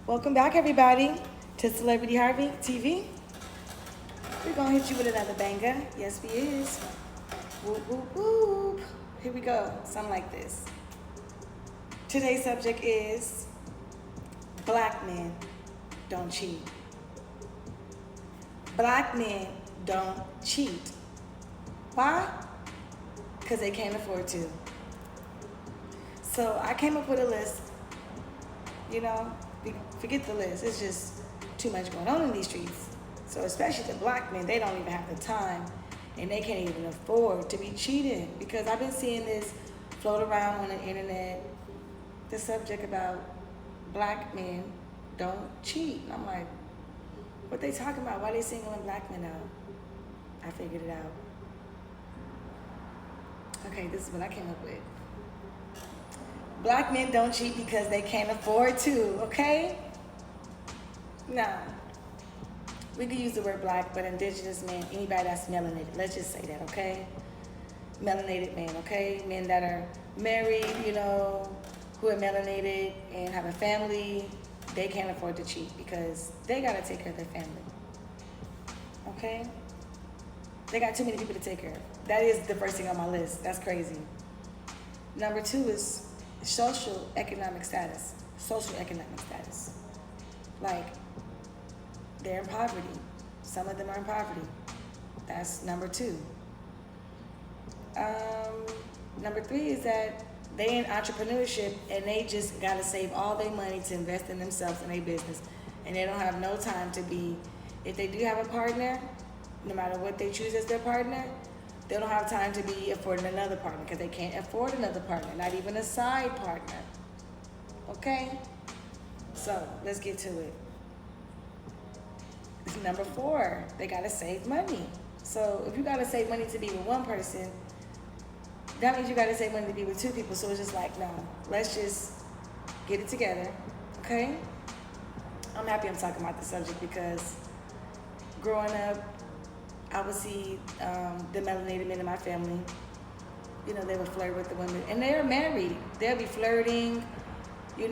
Welcome back, everybody, to Celebrity Harvey TV. We're gonna hit you with another banger. Yes, we is. Whoop, whoop, whoop. Here we go. Something like this. Today's subject is black men don't cheat. Black men don't cheat. Why? Because they can't afford to. So I came up with a list. Forget the list. It's just too much going on in these streets. So especially the black men, they don't even have the time and they can't even afford to be cheating, because I've been seeing this float around on the internet, the subject about black men don't cheat. And I'm like, what they talking about? Why they singling black men out? I figured it out. Okay, this is what I came up with. Black men don't cheat because they can't afford to, okay? Now, we could use the word black, but indigenous men, anybody that's melanated, let's just say that, okay? Melanated men, okay? Men that are married, who are melanated and have a family, they can't afford to cheat because they gotta take care of their family, okay? They got too many people to take care of. That is the first thing on my list. That's crazy. Number 2 is socioeconomic status. Like, they're in poverty. Some of them are in poverty. That's number 2. Number 3 is that they in entrepreneurship and they just gotta save all their money to invest in themselves and their business. And they don't have no time to be, if they do have a partner, no matter what they choose as their partner, they don't have time to be affording another partner because they can't afford another partner, not even a side partner. Okay? So, let's get to it. Number 4, they gotta save money. So, if you gotta save money to be with one person, that means you gotta save money to be with 2 people. So, it's just like, no, let's just get it together. Okay? I'm happy I'm talking about this subject because growing up, I would see the melanated men in my family. They would flirt with the women, and they're married. They'll be flirting. I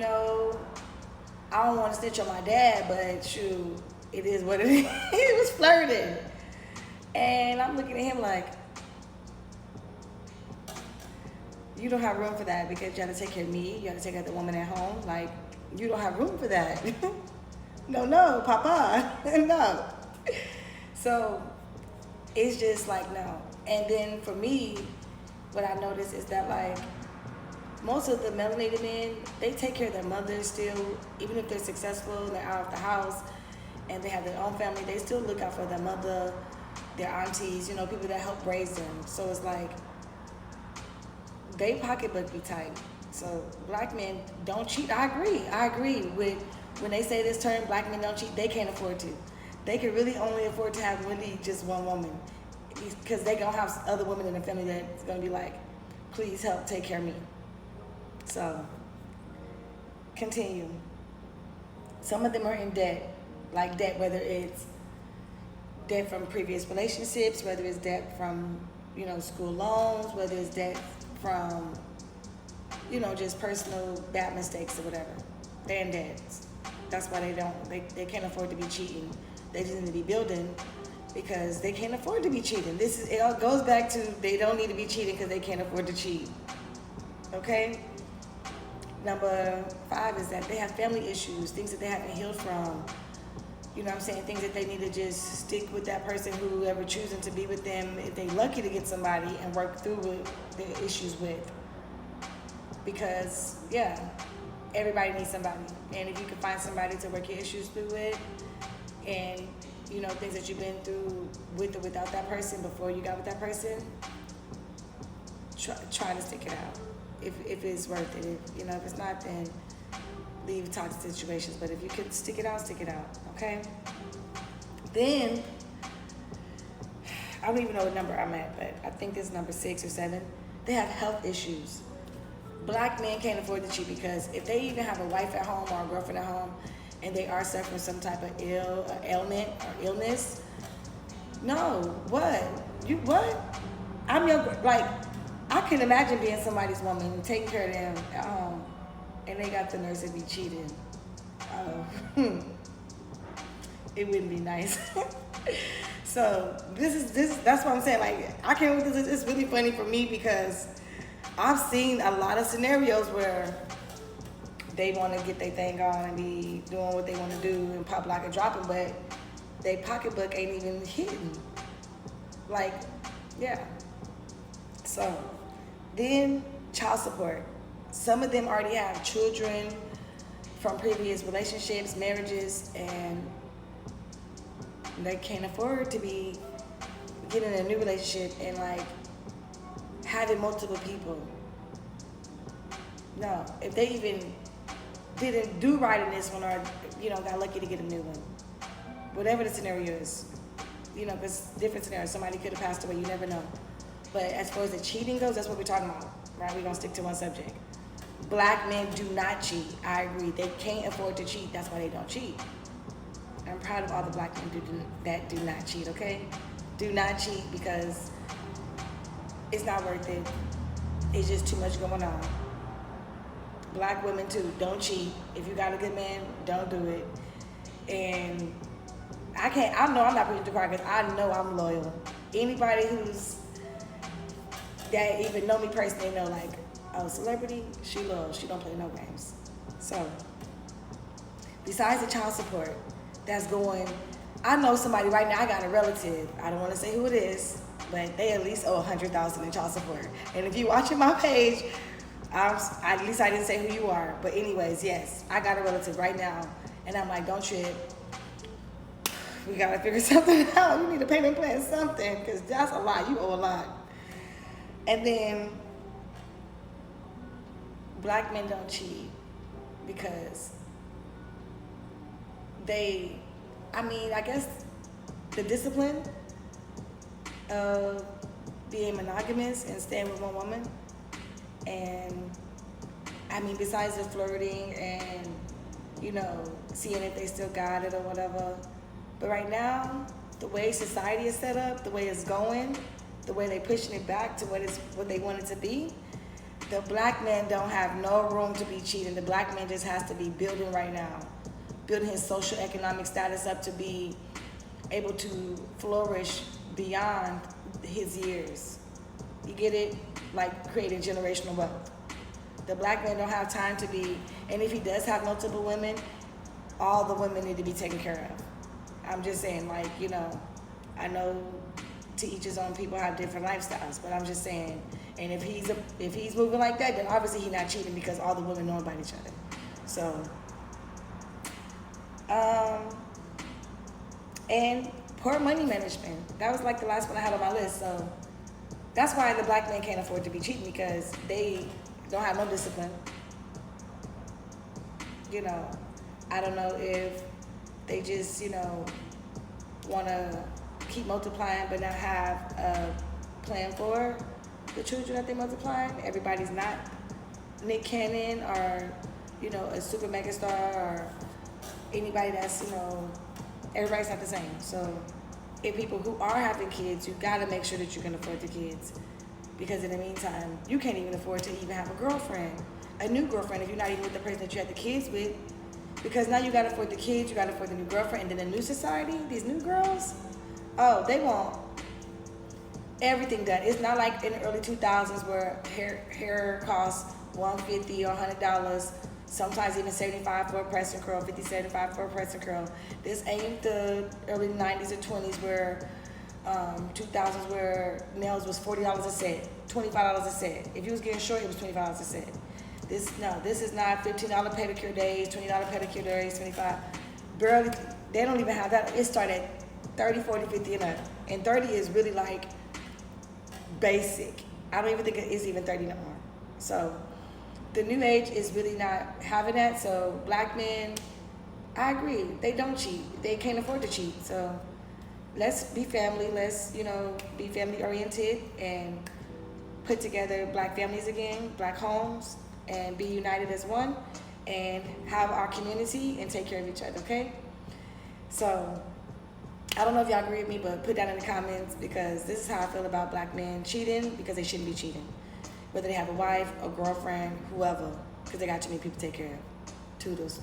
don't want to snitch on my dad, but shoot, it is what it is. He was flirting, and I'm looking at him like, you don't have room for that because you have to take care of me. You have to take care of the woman at home. Like, you don't have room for that. No, Papa, no. So it's just like, no. And then for me, what I noticed is that, like, most of the melanated men, they take care of their mothers still, even if they're successful, they're out of the house, and they have their own family, they still look out for their mother, their aunties, people that help raise them. So it's like, they pocketbook be tight. So black men don't cheat. I agree with when they say this term, black men don't cheat, they can't afford to. They can really only afford to have really just one woman, because they gonna have other women in the family that's gonna be like, please help take care of me. So, continue. Some of them are in debt, like debt, whether it's debt from previous relationships, whether it's debt from, school loans, whether it's debt from, just personal bad mistakes or whatever. They're in debt. That's why they can't afford to be cheating. They just need to be building because they can't afford to be cheating. It all goes back to they don't need to be cheating because they can't afford to cheat. Okay? Number 5 is that they have family issues, things that they haven't healed from. You know what I'm saying? Things that they need to just stick with that person, whoever choosing to be with them, if they're lucky to get somebody and work through the issues with. Because, yeah, everybody needs somebody. And if you can find somebody to work your issues through with, and things that you've been through with or without that person before you got with that person, try to stick it out if it's worth it. If it's not, then leave toxic situations. But if you can stick it out, okay? Then I don't even know what number I'm at, but I think it's number 6 or 7. They have health issues. Black men can't afford to cheat because if they even have a wife at home or a girlfriend at home, and they are suffering some type of ailment or illness. No, what? I can imagine being somebody's woman and taking care of them at home, and they got the nerves to be cheating. Oh. it wouldn't be nice. So that's what I'm saying. Like, I can't with this. It's really funny for me because I've seen a lot of scenarios where they want to get their thing on and be doing what they want to do and pop lock and dropping, but their pocketbook ain't even hitting. Like, yeah. So then child support. Some of them already have children from previous relationships, marriages, and they can't afford to be getting in a new relationship and like having multiple people. No, if they even didn't do right in this one or, got lucky to get a new one. Whatever the scenario is, because different scenarios. Somebody could have passed away, you never know. But as far as the cheating goes, that's what we're talking about, right? We're going to stick to one subject. Black men do not cheat. I agree. They can't afford to cheat. That's why they don't cheat. I'm proud of all the black men that do not cheat, okay? Do not cheat because it's not worth it. It's just too much going on. Black women too, don't cheat. If you got a good man, don't do it. And I know I'm not preaching to the choir because I know I'm loyal. Anybody that even know me personally know like, oh, celebrity, she loyal. She don't play no games. So, besides the child support that's going, I know somebody right now, I got a relative. I don't want to say who it is, but they at least owe $100,000 in child support. And if you're watching my page, at least I didn't say who you are. But anyways, yes, I got a relative right now. And I'm like, don't trip. We got to figure something out. You need a payment plan, something, because that's a lot. You owe a lot. And then black men don't cheat because I guess the discipline of being monogamous and staying with one woman. And besides the flirting and, seeing if they still got it or whatever. But right now, the way society is set up, the way it's going, the way they're pushing it back to what they want it to be, the black man don't have no room to be cheating. The black man just has to be building right now, building his social economic status up to be able to flourish beyond his years. You get it? Like creating generational wealth. The black man don't have time to be, and if he does have multiple women, all the women need to be taken care of. I'm just saying, I know to each his own, people have different lifestyles, but I'm just saying, and if he's moving like that, then obviously he's not cheating because all the women know about each other. So, and poor money management. That was like the last one I had on my list. So that's why the black men can't afford to be cheating because they don't have no discipline. I don't know if they just, want to keep multiplying but not have a plan for the children that they're multiplying. Everybody's not Nick Cannon or, a super mega star or anybody that's, everybody's not the same. So if people who are having kids, you got to make sure that you can afford the kids. Because in the meantime, you can't even afford to even have a new girlfriend, if you're not even with the person that you had the kids with. Because now you got to afford the kids, you got to afford the new girlfriend, and then the new society, these new girls, they want everything done. It's not like in the early 2000s where hair costs $150 or $100, sometimes even $75 for a press and curl, $50, $75 for a press and curl. This ain't the early 90s or 20s where 2000s where nails was $40 a set, $25 a set. If you was getting short, it was $25 a set. This is not $15 pedicure days, $20 pedicure days, $25. Barely, they don't even have that. It started at 30, 40, 50 and up. And 30 is really like basic. I don't even think it is even 30 no more. So the new age is really not having that. So black men, I agree, they don't cheat. They can't afford to cheat. So let's be family. Let's, be family oriented and put together black families again, black homes, and be united as one and have our community and take care of each other, okay? So I don't know if y'all agree with me, but put that in the comments because this is how I feel about black men cheating because they shouldn't be cheating. Whether they have a wife, a girlfriend, whoever, because they got too many people to take care of. Toodles.